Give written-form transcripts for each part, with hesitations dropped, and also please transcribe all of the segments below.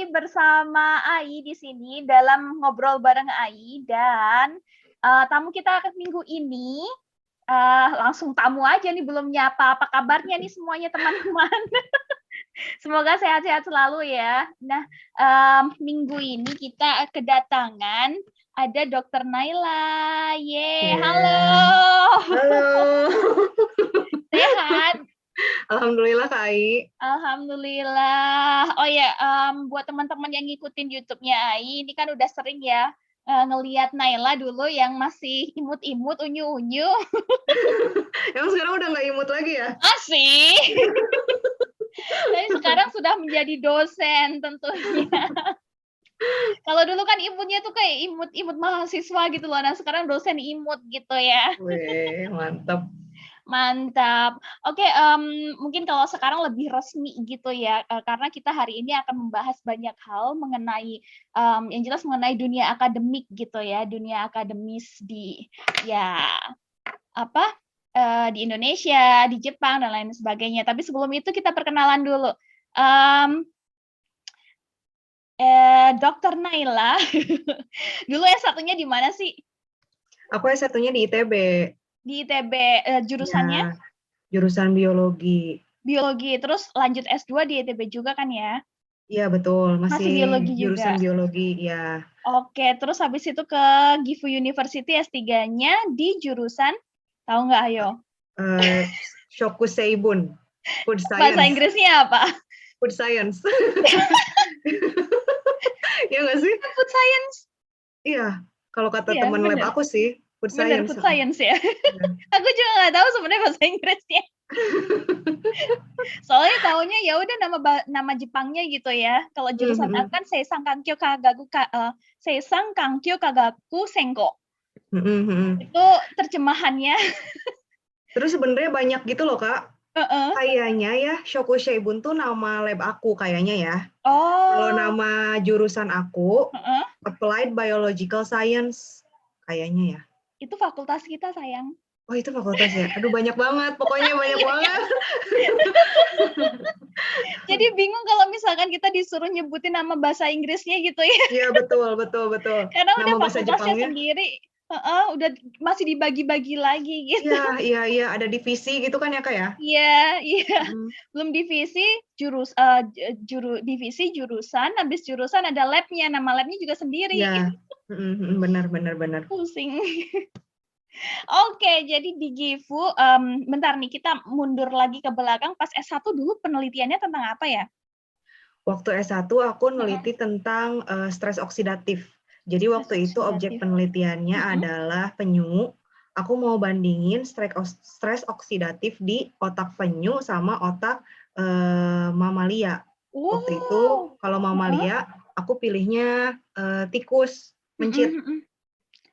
bersama Ai di sini dalam ngobrol bareng Ai dan tamu kita minggu ini langsung tamu aja nih, belum nyapa apa kabarnya nih semuanya teman-teman. Semoga sehat-sehat selalu ya. Nah, minggu ini kita kedatangan ada Dokter Naila. Halo. Halo. Sehat? Alhamdulillah Kak Ai. Alhamdulillah. Oh ya, buat teman-teman yang ngikutin YouTube-nya Ai, ini kan udah sering ya ngelihat Naila dulu yang masih imut-imut, unyu-unyu. Emang sekarang udah nggak imut lagi ya? Asik. Tapi sekarang sudah menjadi dosen tentunya. Kalau dulu kan imutnya tuh kayak imut-imut mahasiswa gitu loh. Nah, sekarang dosen imut gitu ya. Wih, mantap. Mantap. Oke, mungkin kalau sekarang lebih resmi gitu ya, karena kita hari ini akan membahas banyak hal mengenai, yang jelas mengenai dunia akademik gitu ya, dunia akademis di di Indonesia, di Jepang dan lain sebagainya. Tapi sebelum itu kita perkenalan dulu. Dokter Naila, dulu S1-nya di mana sih? Aku S1-nya di ITB. Di ITB, jurusannya? Ya, jurusan biologi. Biologi, terus lanjut S2 di ITB juga kan ya? Iya betul, Masih biologi jurusan juga? biologi, ya. Oke, terus habis itu ke Gifu University S3-nya di jurusan, tahu nggak ayo? Shokuseibun, Food Science. Bahasa Inggrisnya apa? Food Science. Iya nggak sih? Food Science? Iya, kalau kata Iya, teman lab bener. aku sih, Food Bener, Science. Food Science ya. Iya. Aku juga nggak tahu sebenarnya bahasa Inggrisnya. Soalnya taunya ya udah nama Jepangnya gitu ya. Kalau jurusan aku kan Seisang Kankyo Kagaku Senko. Itu terjemahannya. Terus sebenarnya banyak gitu loh Kak. Kayaknya ya Shokuseibun tuh nama lab aku kayaknya ya. Kalau nama jurusan aku Applied Biological Science kayaknya ya. Itu fakultas kita sayang. Oh itu fakultas ya. Aduh banyak banget, pokoknya banyak banget. Jadi bingung kalau misalkan kita disuruh nyebutin nama bahasa Inggrisnya gitu ya. Iya betul. Karena Nama udah bahasa fakultasnya Jepangnya sendiri, udah masih dibagi-bagi lagi gitu. Iya, ada divisi gitu kan ya Kak ya? Iya. Belum divisi, divisi jurusan, habis jurusan ada lab-nya, nama lab-nya juga sendiri. Iya, benar. Pusing. Oke, jadi di Gifu, bentar nih kita mundur lagi ke belakang, pas S1 dulu penelitiannya tentang apa ya? Waktu S1 aku neliti tentang stres oksidatif. Jadi waktu itu objek penelitiannya adalah penyu. Aku mau bandingin stres oksidatif di otak penyu sama otak mamalia. Waktu itu kalau mamalia, aku pilihnya tikus, mencit.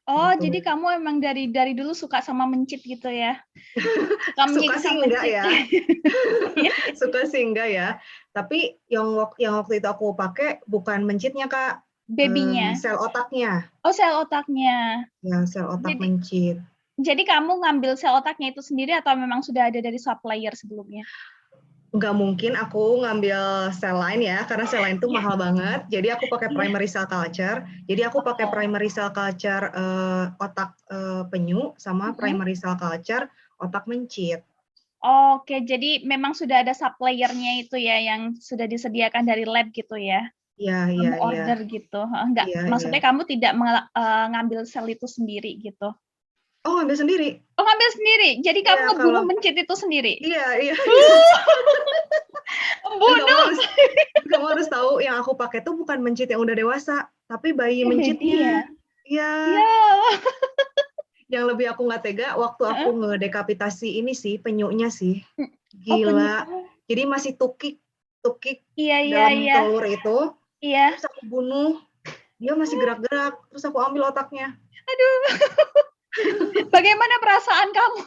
Oh, Gitu. jadi kamu emang dari dulu suka sama mencit gitu ya? Suka sih enggak ya. Suka sih enggak ya. Tapi yang waktu itu aku pakai bukan mencitnya Kak. Babynya. Sel otaknya. Oh, sel otaknya. Ya, sel otak mencit. Jadi kamu ngambil sel otaknya itu sendiri atau memang sudah ada dari supplier sebelumnya? Nggak mungkin aku ngambil sel lain ya, karena sel lain itu mahal banget. Jadi aku pakai primary cell culture. Jadi aku pakai primary cell culture otak penyu sama primary cell culture otak mencit. Oke, jadi memang sudah ada suppliernya itu ya yang sudah disediakan dari lab gitu ya? Iya. Kamu order gitu? Enggak, maksudnya kamu tidak ngambil sel itu sendiri gitu? Oh, ngambil sendiri. Oh, ngambil sendiri? Jadi kamu ngebunuh mencit itu sendiri? Iya. Bunuh! Kamu harus tahu yang aku pakai tuh bukan mencit yang udah dewasa, tapi bayi mencitnya. Iya. Yang lebih aku nggak tega waktu aku ngedekapitasi ini sih penyunya sih. Gila. Jadi masih tukik dalam telur itu. Terus aku bunuh. Dia masih gerak-gerak. Terus aku ambil otaknya. Aduh. Bagaimana perasaan kamu?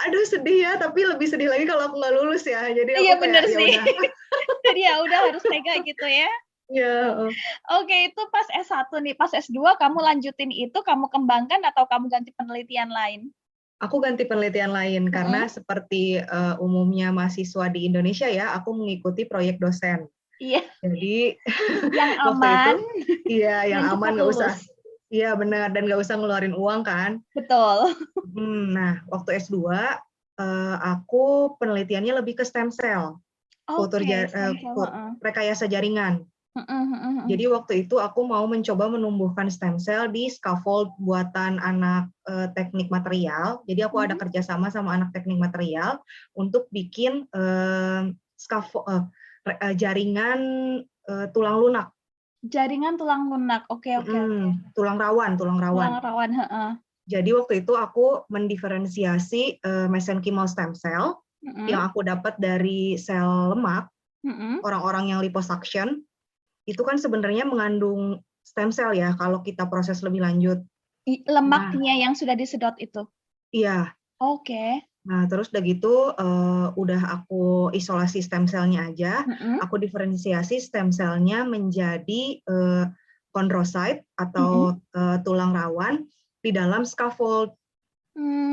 Aduh sedih ya, tapi lebih sedih lagi kalau aku nggak lulus ya. Jadi aku iya bener sih. Jadi ya udah harus tega gitu ya. Iya. Oke, itu pas S1 nih. Pas S2 kamu lanjutin itu, kamu kembangkan atau kamu ganti penelitian lain? Aku ganti penelitian lain karena seperti umumnya mahasiswa di Indonesia ya, aku mengikuti proyek dosen. Iya, Jadi yang waktu itu aman iya yang dan cepat aman nggak usah, lulus. iya benar, dan nggak usah ngeluarin uang kan. Betul. Nah waktu S2 aku penelitiannya lebih ke stem cell, Oke, stem cell, heeh. rekayasa jaringan. Heeh, heeh, heeh. Jadi waktu itu aku mau mencoba menumbuhkan stem cell di scaffold buatan anak teknik material. Jadi aku ada kerjasama sama anak teknik material untuk bikin jaringan tulang lunak. Jaringan tulang lunak. Oke, oke, oke. Tulang rawan. Tulang rawan, heeh. Jadi waktu itu aku mendiferensiasi mesenchymal stem cell Heeh. yang aku dapat dari sel lemak, Heeh. orang-orang yang liposuction, itu kan sebenarnya mengandung stem cell ya kalau kita proses lebih lanjut. Nah, Lemaknya yang sudah disedot itu. iya. Oke. Nah, terus udah gitu udah aku isolasi stem cell-nya aja, Heeh. aku diferensiasi stem cell-nya menjadi chondrocyte Heeh. atau tulang rawan di dalam scaffold.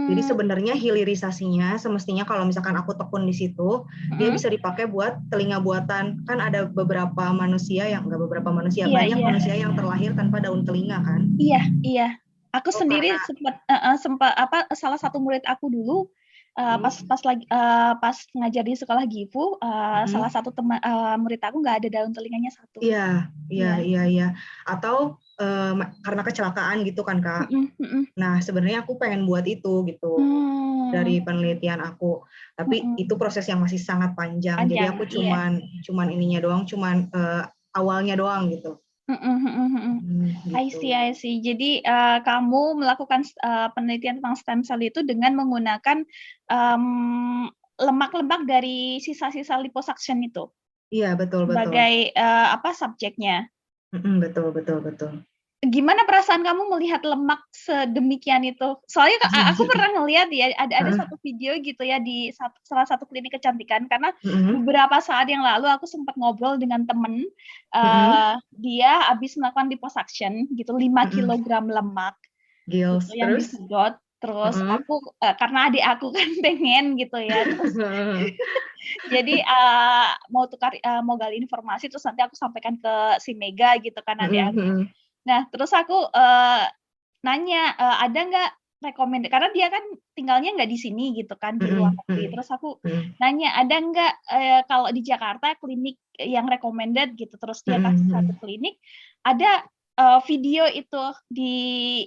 Jadi Hmm. sebenarnya hilirisasinya semestinya kalau misalkan aku tekun di situ, dia Heeh. bisa dipakai buat telinga buatan. Kan ada beberapa manusia yang enggak beberapa manusia, Iya, banyak iya. manusia yang terlahir tanpa daun telinga kan. Iya, iya. Aku Oh sendiri karena sempat apa salah satu murid aku dulu pas ngajar di sekolah Gifu, salah satu murid aku nggak ada daun telinganya satu. iya, iya, Iya. iya, iya. Atau karena kecelakaan gitu kan Kak. Heeh, heeh. Nah sebenarnya aku pengen buat itu gitu Hmm. dari penelitian aku. Tapi Heeh. itu proses yang masih sangat panjang. Jadi Panjang, aku iya. cuman ininya doang, cuman awalnya doang gitu. Heeh, heeh, heeh. I Gitu. see, I see. Jadi kamu melakukan penelitian tentang stem cell itu dengan menggunakan lemak-lemak dari sisa-sisa liposuction itu Iya betul betul. sebagai subjeknya. Betul betul betul. Gimana perasaan kamu melihat lemak sedemikian itu? Soalnya aku pernah ngelihat ya, ada satu video gitu ya di salah satu klinik kecantikan, karena beberapa saat yang lalu aku sempat ngobrol dengan temen, dia habis melakukan liposuction gitu, 5 kilogram lemak Gils gitu yang terus? disedot. Terus aku karena adik aku kan pengen gitu ya, terus jadi mau gali informasi, terus nanti aku sampaikan ke si Mega gitu kan, adik aku. Nah, terus aku nanya, ada nggak karena dia kan tinggalnya nggak di sini gitu kan, di luar negeri. Terus aku nanya, ada nggak kalau di Jakarta klinik yang recommended gitu. Terus dia kasih satu klinik, ada video itu di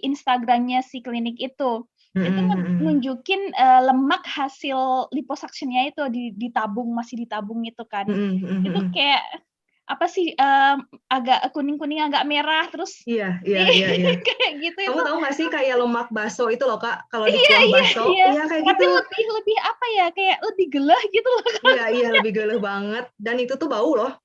Instagram-nya si klinik itu. Itu nunjukin lemak hasil liposuction-nya itu masih ditabung itu kan. Itu kayak apa sih, agak kuning-kuning, agak merah, terus Iya iya iya iya. kayak gitu Kamu itu. tahu nggak sih kayak lemak bakso itu loh Kak, kalau Iya, dikuah iya, bakso, iya. iya kayak Tapi gitu. lebih apa ya, kayak lebih gelah gitu loh. Iya iya lebih geleh banget dan itu tuh bau loh.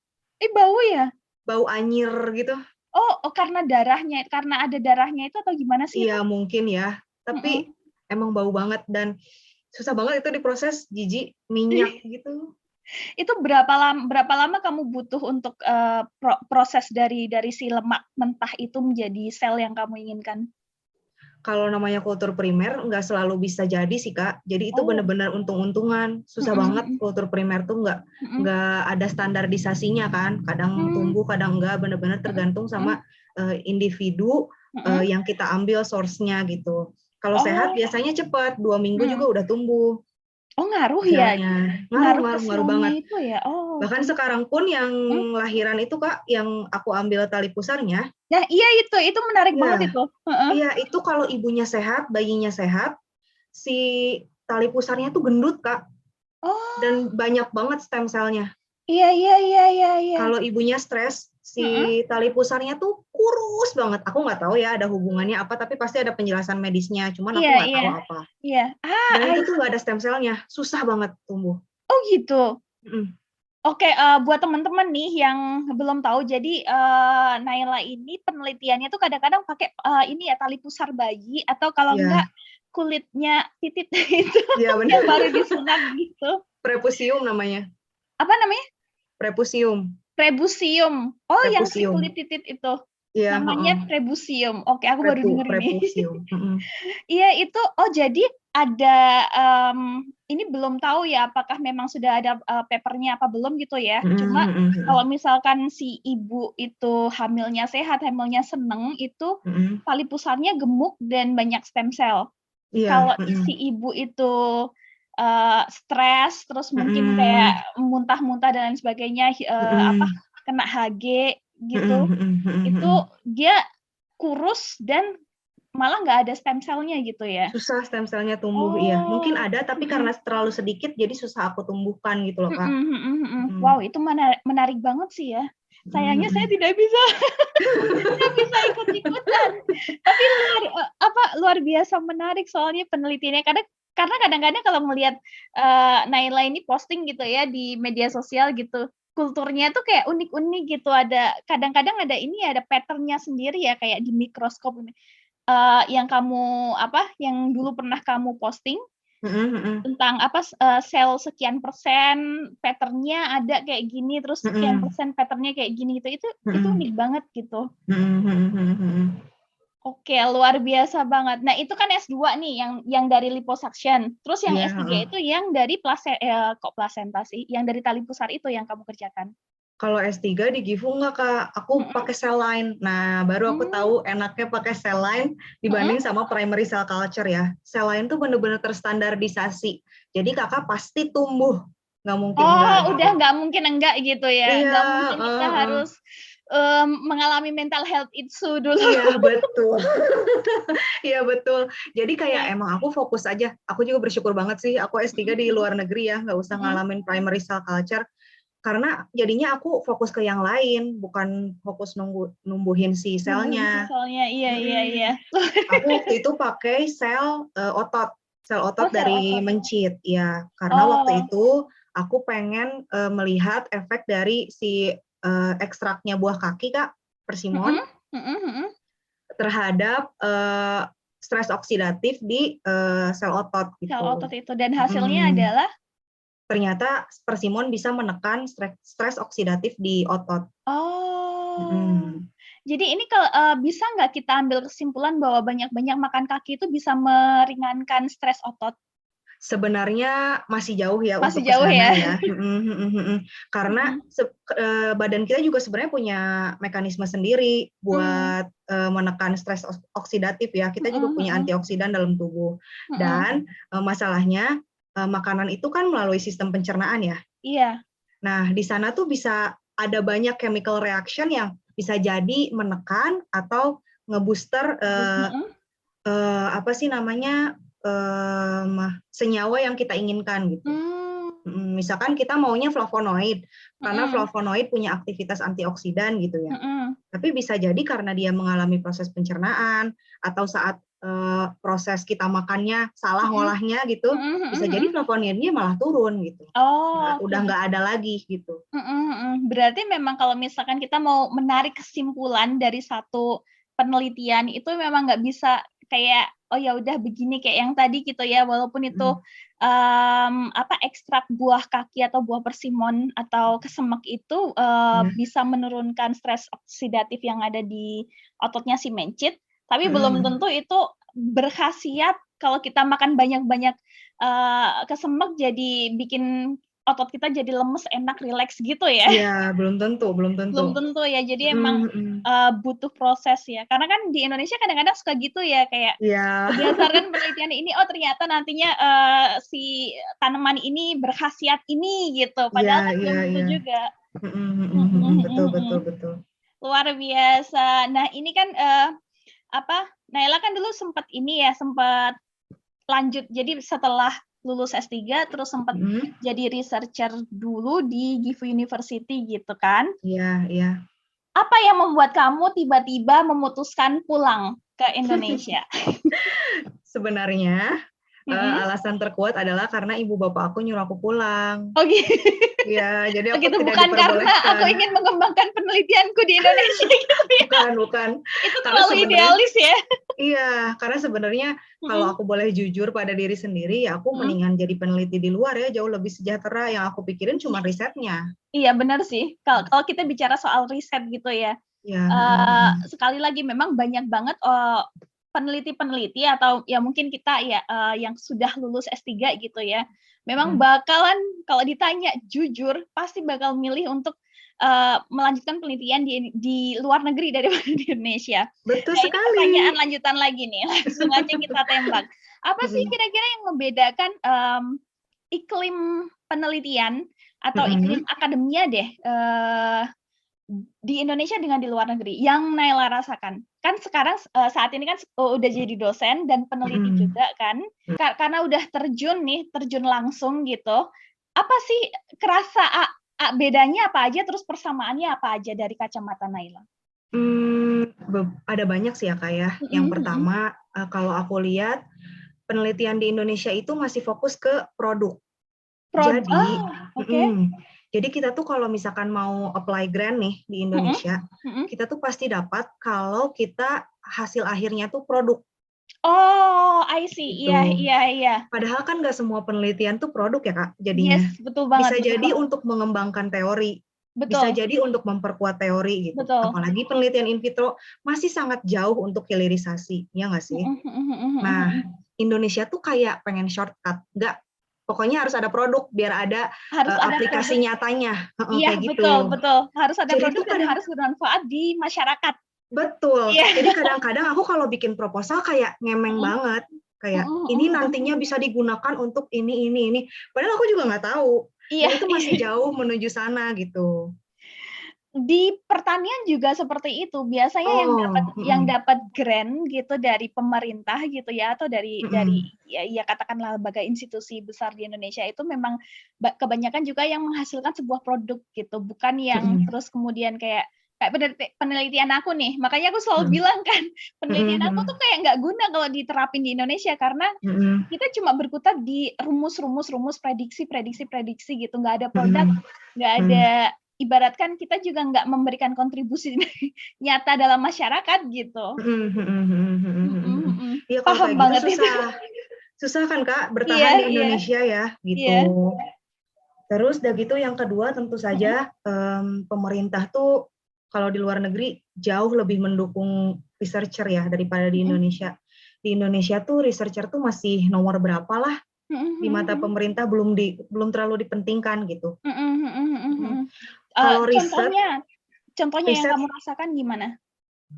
Bau ya? Bau anyir gitu. Oh, karena ada darahnya itu atau gimana sih itu? Iya mungkin ya, Mhm. tapi emang bau banget dan susah banget itu diproses, jijik, minyak gitu. Itu berapa lama kamu butuh untuk proses dari si lemak mentah itu menjadi sel yang kamu inginkan? Kalau namanya kultur primer nggak selalu bisa jadi sih Kak. Jadi itu Oh. benar-benar untung-untungan. Susah banget kultur primer tuh nggak ada standarisasinya kan. Kadang tumbuh, kadang enggak. Benar-benar tergantung sama individu yang kita ambil source-nya gitu. Kalau sehat biasanya cepat, 2 minggu juga udah tumbuh. Oh, ngaruh ya? Selnya. Ngaruh ke Ngaruh banget. selnya itu ya? Oh, Bahkan oke. sekarang pun yang lahiran itu Kak, yang aku ambil tali pusarnya. Nah, iya itu menarik banget Iya. itu. Heeh. Iya, itu kalau ibunya sehat, bayinya sehat, si tali pusarnya tuh gendut, Kak. Oh. Dan banyak banget stem cell-nya. Iya, iya, iya, iya, iya. Kalau ibunya stres, si tali pusarnya tuh kurus banget. Aku nggak tahu ya ada hubungannya apa, tapi pasti ada penjelasan medisnya. Cuman aku Iya, nggak iya. tahu apa. Iya. Dan I itu tuh see. nggak ada stem cell-nya. Susah banget tumbuh. Oh, gitu? Mm. Oke, buat teman-teman nih yang belum tahu, jadi Naila ini penelitiannya tuh kadang-kadang pakai ini ya tali pusar bayi atau kalau enggak Iya. kulitnya titit itu Iya, benar. yang baru disunat gitu. Prepusium namanya. Apa namanya? Prepusium. Prebusium. Oh, yang si Prepusium. kulit titit itu. Iya, Namanya Trebusium. Oke, aku baru denger ini. Prepusium. Iya, itu jadi ada ini belum tahu ya apakah memang sudah ada papernya apa belum gitu ya. Cuma kalau misalkan si ibu itu hamilnya sehat, hamilnya seneng, itu tali pusarnya gemuk dan banyak stem cell. Iya. Kalau si ibu itu stres, terus mungkin kayak muntah-muntah dan lain sebagainya, kena HG gitu, itu dia kurus dan malah nggak ada stem cell-nya gitu ya? Susah stem cell-nya tumbuh, iya. Mungkin ada, tapi karena terlalu sedikit, jadi susah aku tumbuhkan gitu loh, Kak. Wow, itu menarik banget sih ya. Sayangnya saya tidak bisa ikut-ikutan. Tapi luar biasa menarik soalnya penelitiannya. Karena kadang-kadang kalau melihat Naila ini posting gitu ya di media sosial gitu, kulturnya tuh kayak unik-unik gitu. Kadang-kadang ada pattern-nya sendiri ya, kayak di mikroskop ini. Yang yang dulu pernah kamu posting tentang sel sekian persen pattern-nya ada kayak gini, terus sekian persen pattern-nya kayak gini gitu. Itu unik banget gitu. Oke, luar biasa banget. Nah, itu kan S2 nih yang dari liposuction. Terus yang S3 itu yang dari plasenta sih, yang dari tali pusar itu yang kamu kerjakan. Kalau S3 di Gifu enggak, Kak. Aku pakai cell line. Nah, baru aku tahu enaknya pakai cell line dibanding sama primary cell culture ya. Cell line tuh benar-benar terstandardisasi. Jadi Kakak pasti tumbuh. Nggak mungkin enggak. Oh, udah nggak mungkin enggak gitu ya. Iya, Nggak mungkin kita harus mengalami mental health issue dulu. Iya, betul. Iya, betul. Jadi kayak emang aku fokus aja. Aku juga bersyukur banget sih aku S3 di luar negeri ya, nggak usah ngalamin primary cell culture. Karena jadinya aku fokus ke yang lain, bukan fokus numbuhin si selnya. Iya. Aku waktu itu pakai sel otot dari mencit, ya. Karena waktu itu aku pengen melihat efek dari si ekstraknya buah kaki, Kak, persimon, terhadap stres oksidatif di sel otot. Gitu. Sel otot itu, dan hasilnya adalah? Ternyata persimon bisa menekan stres oksidatif di otot. Jadi ini bisa nggak kita ambil kesimpulan bahwa banyak-banyak makan kaki itu bisa meringankan stres otot? Sebenarnya masih jauh ya masih untuk jauh kesana ya. Karena badan kita juga sebenarnya punya mekanisme sendiri buat menekan stres oksidatif ya. Kita juga punya antioksidan dalam tubuh. Dan masalahnya makanan itu kan melalui sistem pencernaan ya. Iya. Nah, di sana tuh bisa ada banyak chemical reaction yang bisa jadi menekan atau ngebooster senyawa yang kita inginkan gitu. Misalkan kita maunya flavonoid, karena flavonoid punya aktivitas antioksidan gitu ya. Tapi bisa jadi karena dia mengalami proses pencernaan atau saat proses kita makannya salah ngolahnya gitu, bisa jadi flavonoidnya malah turun gitu. Udah nggak ada lagi gitu. Berarti memang kalau misalkan kita mau menarik kesimpulan dari satu penelitian itu memang nggak bisa kayak ya udah begini kayak yang tadi gitu ya, walaupun itu ekstrak buah kaki atau buah persimon atau kesemek itu bisa menurunkan stres oksidatif yang ada di ototnya si mencit, tapi belum tentu itu berkhasiat kalau kita makan banyak-banyak kesemek jadi bikin otot kita jadi lemes, enak, rileks gitu ya. Iya, belum tentu. Belum tentu ya, jadi emang butuh proses ya. Karena kan di Indonesia kadang-kadang suka gitu ya, kayak berdasarkan penelitian ini, ternyata nantinya si tanaman ini berkhasiat ini gitu. Padahal kan belum tentu juga. Betul. Luar biasa. Nah, ini kan Naila kan dulu sempat lanjut. Jadi setelah lulus S3 terus sempat jadi researcher dulu di Gifu University gitu kan? Iya. Apa yang membuat kamu tiba-tiba memutuskan pulang ke Indonesia? Sebenarnya alasan terkuat adalah karena ibu bapak aku nyuruh aku pulang. Oh gitu. Ya, jadi aku gitu, tidak bukan diperbolehkan. Karena aku ingin mengembangkan penelitianku di Indonesia gitu ya. Bukan. Itu terlalu idealis ya. Iya, karena sebenarnya kalau aku boleh jujur pada diri sendiri, ya aku mendingan jadi peneliti di luar ya, jauh lebih sejahtera. Yang aku pikirin cuma risetnya. Iya, benar sih. Kalau kita bicara soal riset gitu ya, Ya. Sekali lagi memang banyak banget peneliti-peneliti atau ya mungkin kita ya yang sudah lulus S3 gitu ya. Memang bakalan kalau ditanya jujur pasti bakal milih untuk melanjutkan penelitian di luar negeri daripada di Indonesia. Betul Nah, ini sekali. pertanyaan lanjutan lagi nih, langsung aja kita tembak. Apa sih kira-kira yang membedakan iklim penelitian atau iklim akademia deh di Indonesia dengan di luar negeri yang Naila rasakan? Kan sekarang saat ini kan udah jadi dosen dan peneliti juga kan, karena udah terjun langsung gitu. Apa sih kerasa bedanya apa aja, terus persamaannya apa aja dari kacamata Naila? Ada banyak sih ya Kak ya. Yang pertama, kalau aku lihat penelitian di Indonesia itu masih fokus ke produk. Jadi kita tuh kalau misalkan mau apply grant nih di Indonesia, kita tuh pasti dapat kalau kita hasil akhirnya tuh produk. Oh, I see. Gitu. Iya. Padahal kan nggak semua penelitian tuh produk ya Kak jadinya. Yes, betul banget. Bisa jadi untuk mengembangkan teori. Betul. Bisa jadi untuk memperkuat teori gitu. Betul. Apalagi penelitian in vitro masih sangat jauh untuk hilirisasi, ya nggak sih? Nah, Indonesia tuh kayak pengen shortcut, pokoknya harus ada produk biar ada aplikasi nyatanya. Iya, kayak betul. gitu. Harus ada Jadi produk dan harus bermanfaat di masyarakat. Betul. Jadi kadang-kadang aku kalau bikin proposal kayak ngemeng banget. Kayak ini nantinya bisa digunakan untuk ini. Padahal aku juga nggak tahu. Dan itu masih jauh menuju sana gitu. Di pertanian juga seperti itu. Biasanya yang dapat grant gitu dari pemerintah gitu ya, atau dari ya katakanlah lembaga institusi besar di Indonesia itu memang kebanyakan juga yang menghasilkan sebuah produk gitu, bukan yang terus kemudian kayak penelitian aku nih. Makanya aku selalu bilang kan, penelitian aku tuh kayak nggak guna kalau diterapin di Indonesia karena kita cuma berkutat di rumus prediksi gitu, nggak ada produk, nggak ada. Ibaratkan kita juga nggak memberikan kontribusi nyata dalam masyarakat gitu. Iya, kalau kayak gitu susah kan Kak bertahan di Indonesia ya gitu. Terus udah gitu yang kedua tentu saja pemerintah tuh kalau di luar negeri jauh lebih mendukung researcher ya daripada di Indonesia. Di Indonesia tuh researcher tuh masih nomor berapa lah di mata pemerintah, belum terlalu dipentingkan gitu. Kalau contohnya yang kamu rasakan gimana?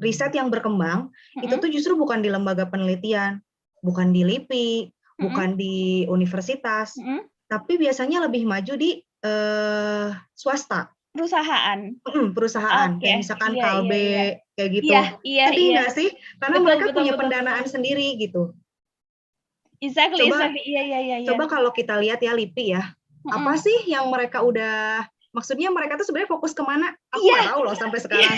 Riset yang berkembang itu tuh justru bukan di lembaga penelitian, bukan di LIPI, bukan di universitas, tapi biasanya lebih maju di swasta. Perusahaan kayak misalkan Kalbe kayak gitu. Sedih nggak sih? Karena mereka punya pendanaan sendiri gitu. Coba kalau kita lihat ya LIPI ya, apa sih yang mereka maksudnya mereka tuh sebenarnya fokus kemana? Aku nggak tahu loh sampai sekarang.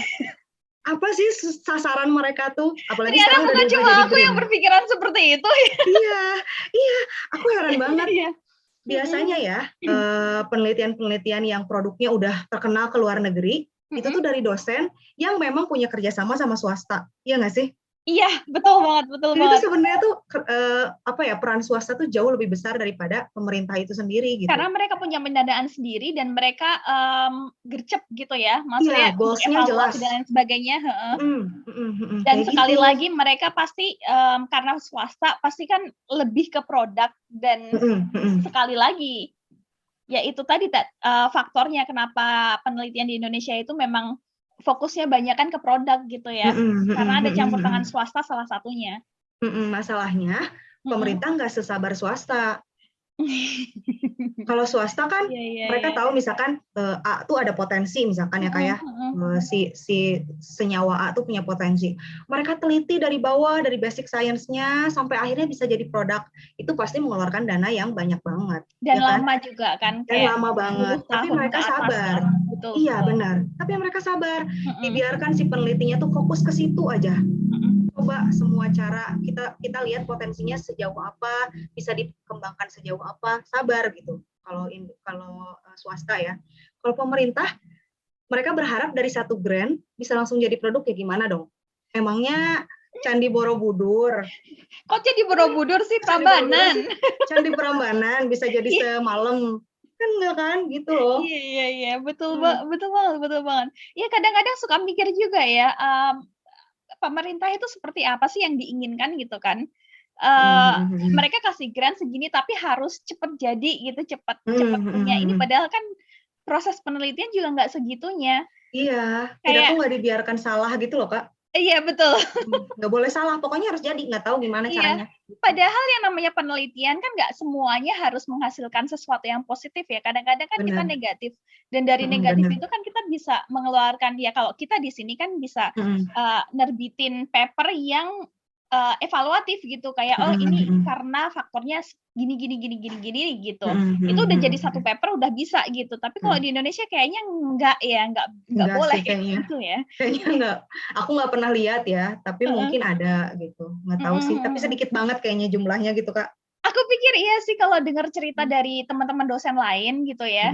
Apa sih sasaran mereka tuh? Apalagi ternyata sekarang bukan cuma aku yang berpikiran seperti itu. Iya, aku heran banget. Biasanya ya penelitian-penelitian yang produknya udah terkenal ke luar negeri, itu tuh dari dosen yang memang punya kerjasama sama swasta, iya nggak sih? Iya, betul banget. Jadi itu sebenarnya tuh peran swasta tuh jauh lebih besar daripada pemerintah itu sendiri gitu. Karena mereka punya pendanaan sendiri dan mereka gercep gitu ya, maksudnya goals-nya jelas dan lain sebagainya. Dan kayak sekali gitu. lagi mereka pasti karena swasta pasti kan lebih ke produk dan sekali lagi ya itu tadi faktornya kenapa penelitian di Indonesia itu memang fokusnya banyak kan ke produk gitu ya, karena ada campur tangan swasta salah satunya. Masalahnya pemerintah nggak sesabar swasta. Kalau swasta kan mereka tahu misalkan A tuh ada potensi misalkan ya kayak si senyawa A tuh punya potensi. Mereka teliti dari bawah, dari basic science-nya sampai akhirnya bisa jadi produk. Itu pasti mengeluarkan dana yang banyak banget. Dan lama juga kan. Dan lama banget. Tapi mereka sabar. Iya benar. Tapi mereka sabar. Dibiarkan si penelitinya tuh fokus ke situ aja. Coba semua cara kita lihat potensinya sejauh apa, bisa dikembangkan sejauh apa, sabar gitu. Kalau swasta ya. Kalau pemerintah, mereka berharap dari satu grant bisa langsung jadi produk ya gimana dong? Emangnya Candi Borobudur? Kok Candi Borobudur sih? Prambanan. Candi Prambanan bisa jadi semalam. Kan enggak kan, gitu loh. Iya, betul banget. Ya kadang-kadang suka mikir juga ya, pemerintah itu seperti apa sih yang diinginkan gitu kan. Mereka kasih grant segini tapi harus cepet jadi gitu, cepet punya ini padahal kan proses penelitian juga nggak segitunya. Iya, kita tuh Kayak nggak dibiarkan salah gitu loh, Kak. iya betul. Nggak boleh salah, pokoknya harus jadi, nggak tahu gimana Iya. caranya. Padahal yang namanya penelitian kan nggak semuanya harus menghasilkan sesuatu yang positif ya. Kadang-kadang kan kita Benar. negatif dan dari negatif Benar. itu kan kita bisa mengeluarkan ya kalau kita di sini kan bisa nerbitin paper yang evaluatif gitu kayak oh ini karena faktornya gini gitu. Itu udah jadi satu paper udah bisa gitu. Tapi kalau di Indonesia kayaknya nggak boleh sih, kayaknya. gitu ya. Kayaknya enggak. Aku nggak pernah lihat ya, tapi mungkin ada gitu. Nggak tahu sih, tapi sedikit banget kayaknya jumlahnya gitu, Kak. Aku pikir iya sih kalau dengar cerita dari teman-teman dosen lain gitu ya,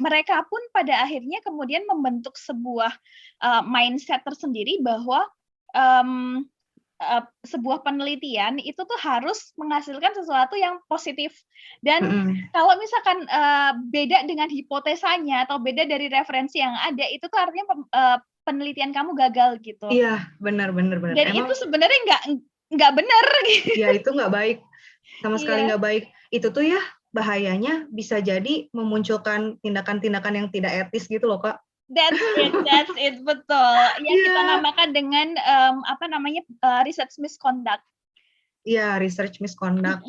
mereka pun pada akhirnya kemudian membentuk sebuah mindset tersendiri bahwa sebuah penelitian itu tuh harus menghasilkan sesuatu yang positif. Dan kalau misalkan beda dengan hipotesanya atau beda dari referensi yang ada, itu tuh artinya penelitian kamu gagal gitu. Iya, benar. Dan itu sebenarnya nggak benar. Gitu. Iya, itu nggak baik. Sama sekali nggak baik. Itu tuh ya bahayanya bisa jadi memunculkan tindakan-tindakan yang tidak etis gitu loh, Kak. That's it, betul. Yang kita namakan dengan research misconduct. Iya, research misconduct.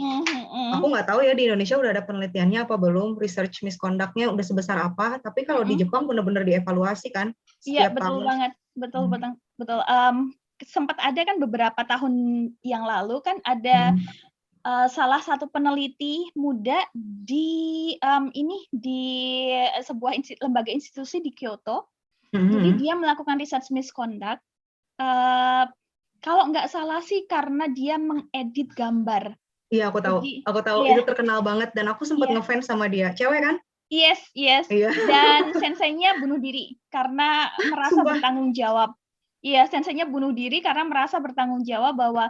Aku nggak tahu ya di Indonesia udah ada penelitiannya apa belum, research misconduct-nya udah sebesar apa, tapi kalau di Jepang benar-benar dievaluasi kan Iya, setiap betul tahun. banget. Betul. Sempat ada kan beberapa tahun yang lalu kan ada salah satu peneliti muda di sebuah lembaga institusi di Kyoto. Jadi dia melakukan research misconduct. Kalau nggak salah sih karena dia mengedit gambar. Iya, aku tahu. Itu terkenal banget dan aku sempat ngefans sama dia. Cewek kan? Yes. Iya. Dan senseinya bunuh diri karena merasa bertanggung jawab. Iya, senseinya bunuh diri karena merasa bertanggung jawab bahwa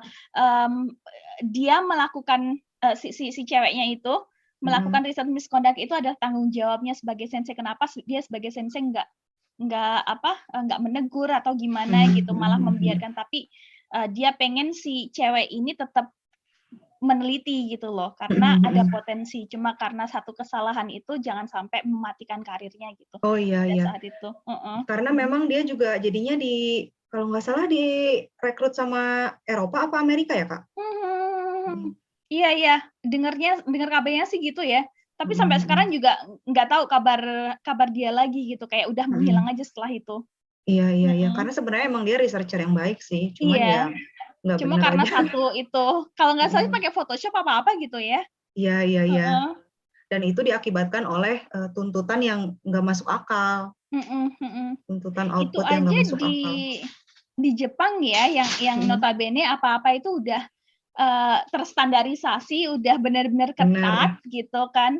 dia melakukan si ceweknya itu melakukan research misconduct itu adalah tanggung jawabnya sebagai sensei. Kenapa dia sebagai sensei nggak menegur atau gimana gitu, malah membiarkan. Tapi dia pengen si cewek ini tetap meneliti gitu loh, karena ada potensi. Cuma karena satu kesalahan itu jangan sampai mematikan karirnya gitu. Oh iya. Saat itu. Karena memang dia juga jadinya kalau nggak salah direkrut sama Eropa apa Amerika ya, Kak? Iya. Dengar kabarnya sih gitu ya. Tapi sampai sekarang juga nggak tahu kabar dia lagi gitu. Kayak udah menghilang aja setelah itu. Iya. Karena sebenarnya emang dia researcher yang baik sih. Cuman ya nggak cuma bener karena aja. Satu itu. Kalau nggak salah pakai Photoshop apa gitu ya. Iya. Dan itu diakibatkan oleh tuntutan yang nggak masuk akal. Tuntutan output yang nggak masuk akal. Itu aja di Jepang ya, yang notabene apa-apa itu udah terstandarisasi, udah benar-benar ketat gitu kan.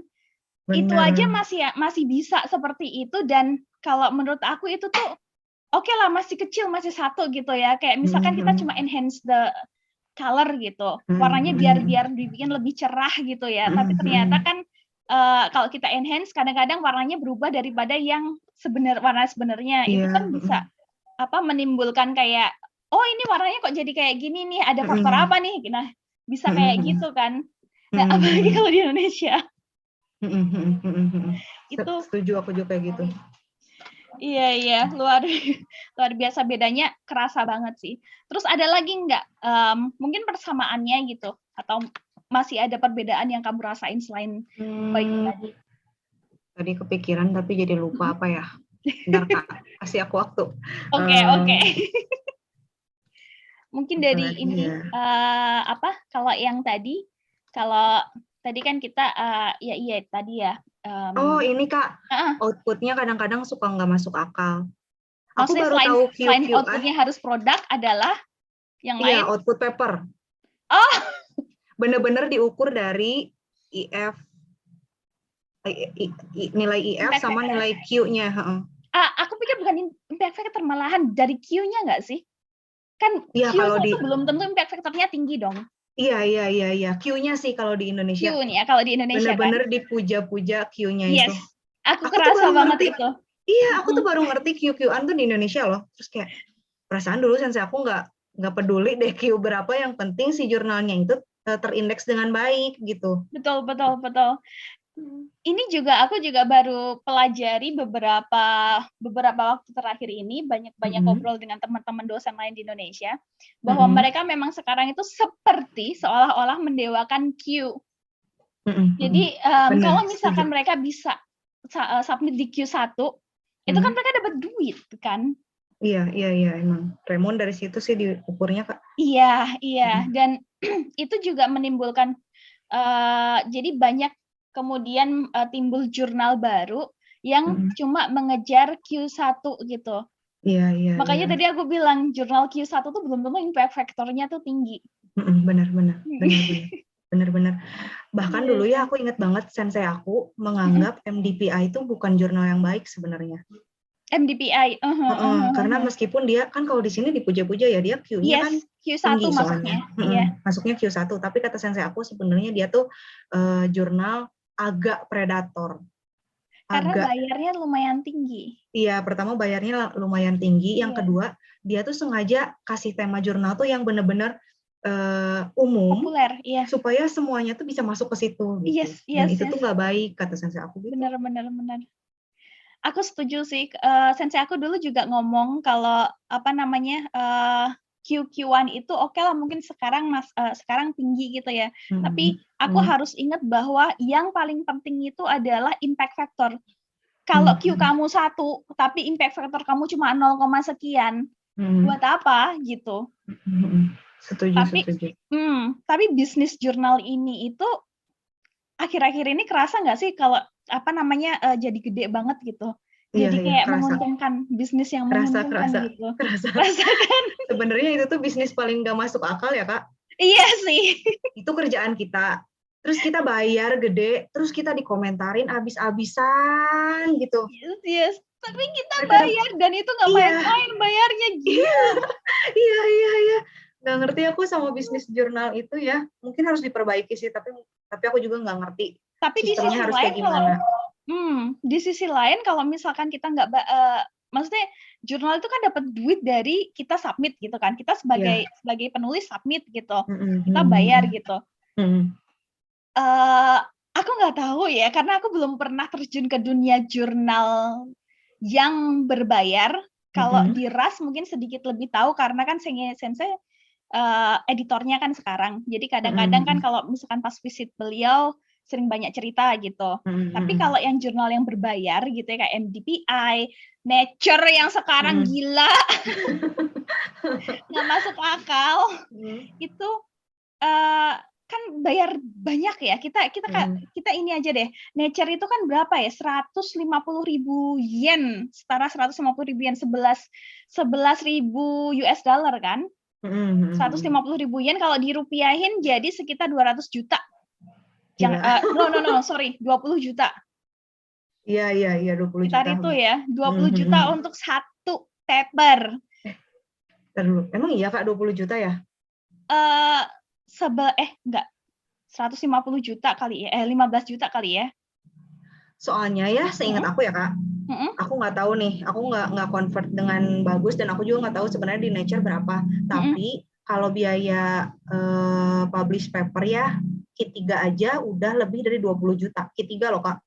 Itu aja masih bisa seperti itu. Dan kalau menurut aku itu tuh oke lah, masih kecil, masih satu gitu ya. Kayak misalkan kita cuma enhance the color gitu, warnanya biar dibikin lebih cerah gitu ya. Tapi ternyata kan kalau kita enhance kadang-kadang warnanya berubah daripada yang warna sebenarnya. Itu kan bisa menimbulkan kayak oh ini warnanya kok jadi kayak gini nih, ada faktor apa nih. Nah, bisa kayak gitu kan. Nah, apalagi kalau di Indonesia. Itu setuju aku juga kayak gitu. Iya, luar biasa, bedanya kerasa banget sih. Terus ada lagi nggak mungkin persamaannya gitu, atau masih ada perbedaan yang kamu rasain selain baik tadi? Tadi kepikiran tapi jadi lupa apa ya. Bentar Kak, kasih aku waktu. Oke. Mungkin dari ini kalau yang tadi, kan kita tadi ya. Ini Kak, outputnya kadang-kadang suka nggak masuk akal. Aku maksudnya baru tahu selain outputnya harus produk adalah yang lain? Iya, output paper. Oh, bener-bener diukur dari nilai IF sama nilai Q-nya. Aku pikir bukan impact factor, malahan dari Q-nya nggak sih? Kan Q1 belum tentu impact factor-nya tinggi dong. Iya. Q-nya sih kalau di Q Indonesia. nih ya kalau di Indonesia kan. Bener-bener dipuja-puja Q-nya itu. Yes, aku Aku tuh kerasa baru banget ngerti. itu. Iya, aku tuh baru ngerti Q-Q-an tuh di Indonesia loh. Terus kayak perasaan dulu sensei aku nggak peduli deh Q berapa, yang penting si jurnalnya itu terindeks dengan baik gitu. Betul. Ini juga aku juga baru pelajari beberapa waktu terakhir ini, banyak ngobrol dengan teman-teman dosen lain di Indonesia bahwa mereka memang sekarang itu seperti seolah-olah mendewakan Q. Jadi kalau misalkan mereka bisa submit di Q1, itu kan mereka dapat duit kan? Iya, emang. Remon dari situ sih diukurnya, Kak. Iya. Dan itu juga menimbulkan jadi banyak kemudian timbul jurnal baru yang cuma mengejar Q1 gitu. Iya. Makanya tadi aku bilang jurnal Q1 tuh belum tentu impact factor-nya tuh tinggi. Benar. Bahkan dulu ya aku ingat banget sensei aku menganggap MDPI itu bukan jurnal yang baik sebenarnya. MDPI. Karena meskipun dia kan kalau di sini dipuja-puja ya, dia Q-nya kan Q1 tinggi masuknya. soalnya. Masuknya Q1, tapi kata sensei aku sebenarnya dia tuh jurnal agak predator. Karena bayarnya lumayan tinggi. Iya, pertama bayarnya lumayan tinggi, yang kedua dia tuh sengaja kasih tema jurnal tuh yang benar-benar umum, populer, supaya semuanya tuh bisa masuk ke situ gitu. Dan itu tuh nggak baik kata sensei aku gitu. Benar. Aku setuju sih. Sensei aku dulu juga ngomong kalau Q1 itu oke lah mungkin sekarang tinggi gitu ya. Tapi aku harus ingat bahwa yang paling penting itu adalah impact factor. Kalau Q kamu 1, tapi impact factor kamu cuma 0, sekian, buat apa gitu? Setuju. Tapi bisnis jurnal ini itu akhir-akhir ini kerasa nggak sih kalau jadi gede banget gitu? Jadi kayak menguntungkan, bisnis yang menguntungkan gitu. Kerasa kan? Sebenarnya itu tuh bisnis paling nggak masuk akal ya, Kak? Iya sih. Itu kerjaan kita. Terus kita bayar gede, terus kita dikomentarin abis-abisan gitu. Yes. Tapi kita bayar dan itu nggak main-main bayarnya gila. Iya. Nggak ngerti aku sama bisnis jurnal itu ya. Mungkin harus diperbaiki sih, tapi aku juga nggak ngerti. Tapi di sisi lain di sisi lain kalau misalkan kita nggak maksudnya jurnal itu kan dapat duit dari kita submit gitu kan. Kita sebagai penulis submit gitu. Kita bayar gitu. Aku nggak tahu ya, karena aku belum pernah terjun ke dunia jurnal yang berbayar. Kalau di RAS mungkin sedikit lebih tahu karena kan sensei editornya kan sekarang. Jadi kadang-kadang kan kalau misalkan pas visit beliau sering banyak cerita gitu. Tapi kalau yang jurnal yang berbayar gitu ya kayak MDPI, Nature yang sekarang gila, nggak masuk akal, itu kan bayar banyak ya. Kita ini aja deh. Nature itu kan berapa ya? 150.000 yen, setara 150.000 yen, 11.000 US dollar kan? 150.000 yen kalau dirupiahin jadi sekitar 200 juta. Sorry, 20 juta. Iya, 20 juta. Sekitar itu ya, 20 juta untuk satu paper. Emang iya Kak 20 juta ya? Enggak. 150 juta kali ya, 15 juta kali ya. Soalnya ya, seingat aku ya Kak, aku nggak tahu nih, aku nggak convert dengan bagus, dan aku juga nggak tahu sebenarnya di Nature berapa. Tapi kalau biaya publish paper ya, Q3 aja udah lebih dari 20 juta. Q3 loh Kak.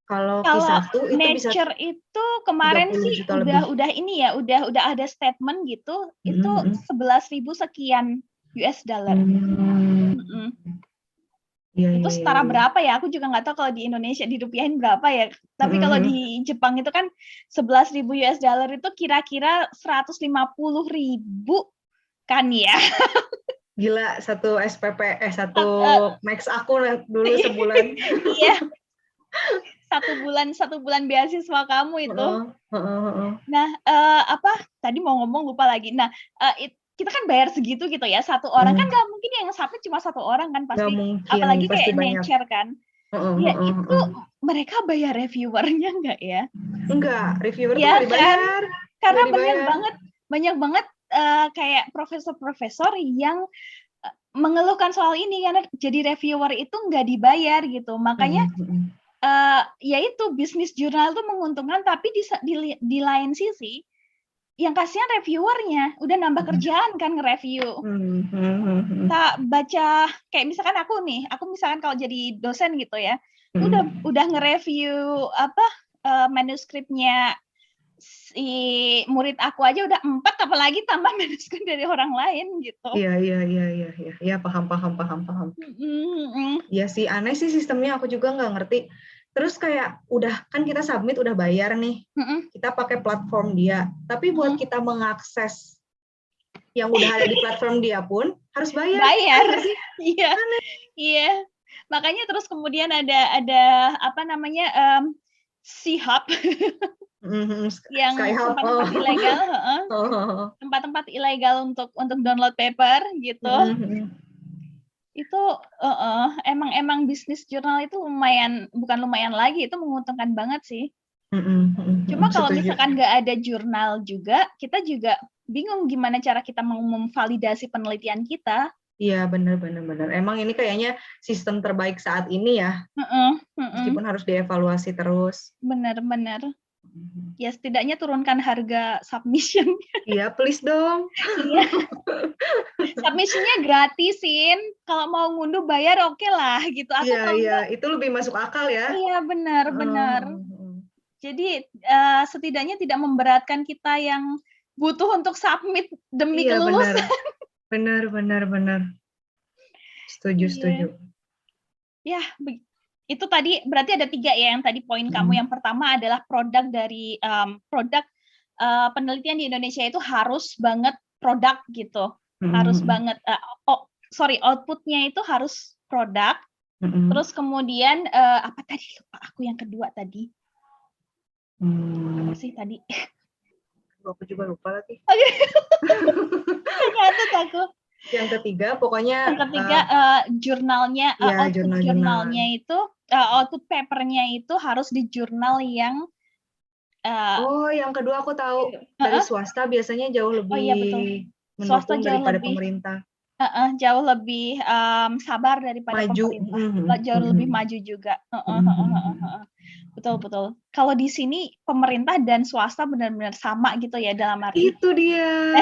Kalau Q1 itu bisa Nature itu kemarin sih udah ini ya, udah ada statement gitu, itu 11.000 sekian US dollar. Itu setara berapa ya? Aku juga nggak tahu kalau di Indonesia dirupiahin berapa ya. Tapi kalau di Jepang itu kan 11.000 US dollar itu kira-kira 150.000 kan ya. Gila, satu SPP, satu max aku dulu sebulan. Iya. Satu bulan beasiswa kamu itu. Nah, tadi mau ngomong lupa lagi. Nah, kita kan bayar segitu gitu ya, satu orang kan nggak mungkin yang submit cuma satu orang kan pasti, apalagi kayak Nature kan. Ya itu mereka bayar reviewernya nggak ya? Enggak, reviewer tuh nggak dibayar. Karena banyak banget kayak profesor-profesor yang mengeluhkan soal ini karena jadi reviewer itu nggak dibayar gitu. Makanya ya itu bisnis jurnal itu menguntungkan, tapi di lain sisi yang kasihan reviewernya udah nambah kerjaan kan nge-review. Kita baca kayak misalkan aku misalkan kalau jadi dosen gitu ya, udah nge-review manuskripnya si murid aku aja udah 4, apalagi tambah manuskrip dari orang lain gitu. Iya, paham. Iya sih, aneh sih sistemnya, aku juga nggak ngerti. Terus kayak udah kan kita submit udah bayar nih, kita pakai platform dia, tapi buat kita mengakses yang udah ada di platform dia pun harus bayar. Bayar, iya. Makanya terus kemudian ada apa namanya C-Hub yang tempat-tempat ilegal, tempat-tempat ilegal untuk download paper gitu. Itu emang bisnis jurnal itu bukan lumayan lagi, itu menguntungkan banget sih. Cuma kalau misalkan nggak ada jurnal juga, kita juga bingung gimana cara kita mau memvalidasi penelitian kita. Iya, benar. Emang ini kayaknya sistem terbaik saat ini ya. Meskipun harus dievaluasi terus. Benar. Ya setidaknya turunkan harga submission. Iya, please dong. Iya. Submission-nya gratisin. Kalau mau ngunduh bayar oke lah gitu. Iya, itu lebih masuk akal ya. Iya, benar. Jadi setidaknya tidak memberatkan kita yang butuh untuk submit demi kelulusan. Benar. Setuju. Ya, itu tadi berarti ada 3 ya yang tadi poin kamu. Yang pertama adalah produk penelitian di Indonesia itu harus banget produk gitu. Harus banget outputnya itu harus produk. Terus kemudian apa tadi, lupa aku yang kedua tadi. Apa sih tadi? Aku juga lupa lagi. Nyatet aku. Yang ketiga pokoknya jurnalnya, jurnalnya itu output papernya itu harus di jurnal yang yang kedua aku tahu dari swasta biasanya jauh lebih mendukung daripada pemerintah. Jauh lebih sabar daripada pemerintah, jauh lebih maju juga. Betul. Kalau di sini pemerintah dan swasta benar-benar sama gitu ya dalam arti. Itu dia.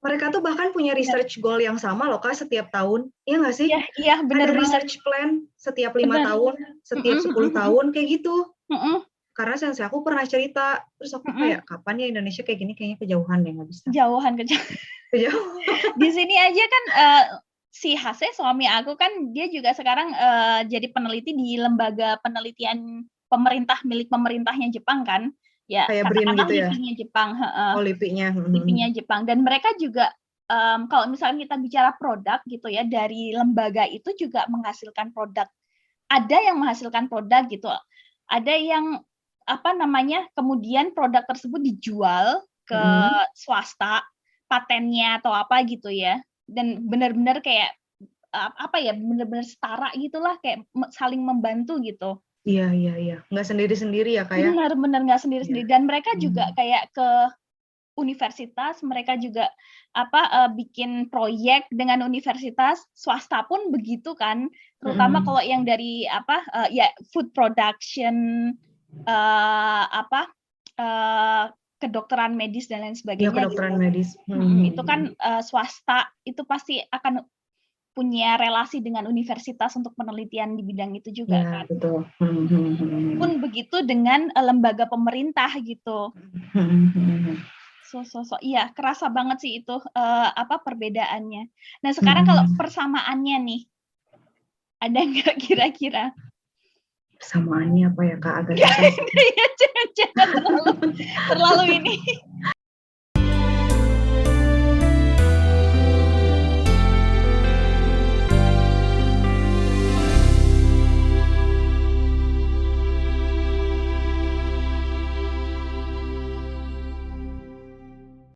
Mereka tuh bahkan punya research goal yang sama loh Kak setiap tahun. Iya nggak sih? Iya, benar. Ada research plan setiap 5 tahun, setiap 10 tahun kayak gitu. Karena sensei aku pernah cerita, terus aku kayak kapan ya Indonesia kayak gini, kayaknya kejauhan deh, nggak bisa. Kejauhan. Di sini aja kan si Hase suami aku kan dia juga sekarang jadi peneliti di lembaga penelitian pemerintah milik pemerintahnya Jepang kan. Ya, kayak BRIN gitu ya. LIPI-nya Jepang, LIPI-nya Jepang, dan mereka juga kalau misalnya kita bicara produk gitu ya, dari lembaga itu juga menghasilkan produk. Ada yang menghasilkan produk gitu. Ada yang kemudian produk tersebut dijual ke swasta, patennya atau apa gitu ya. Dan benar-benar kayak benar-benar setara gitulah, kayak saling membantu gitu. Iya. Nggak sendiri-sendiri ya kayak. Benar nggak sendiri-sendiri. Dan mereka juga kayak ke universitas, mereka juga bikin proyek dengan universitas, swasta pun begitu kan. Terutama kalau yang dari food production, kedokteran medis dan lain sebagainya. Kedokteran medis. Itu kan swasta itu pasti akan punya relasi dengan universitas untuk penelitian di bidang itu juga kan. Betul. Pun begitu dengan lembaga pemerintah gitu. Iya, kerasa banget sih itu perbedaannya. Nah, sekarang kalau persamaannya nih, ada nggak kira-kira? Persamaannya apa ya Kak? Agak susah. Jangan terlalu ini.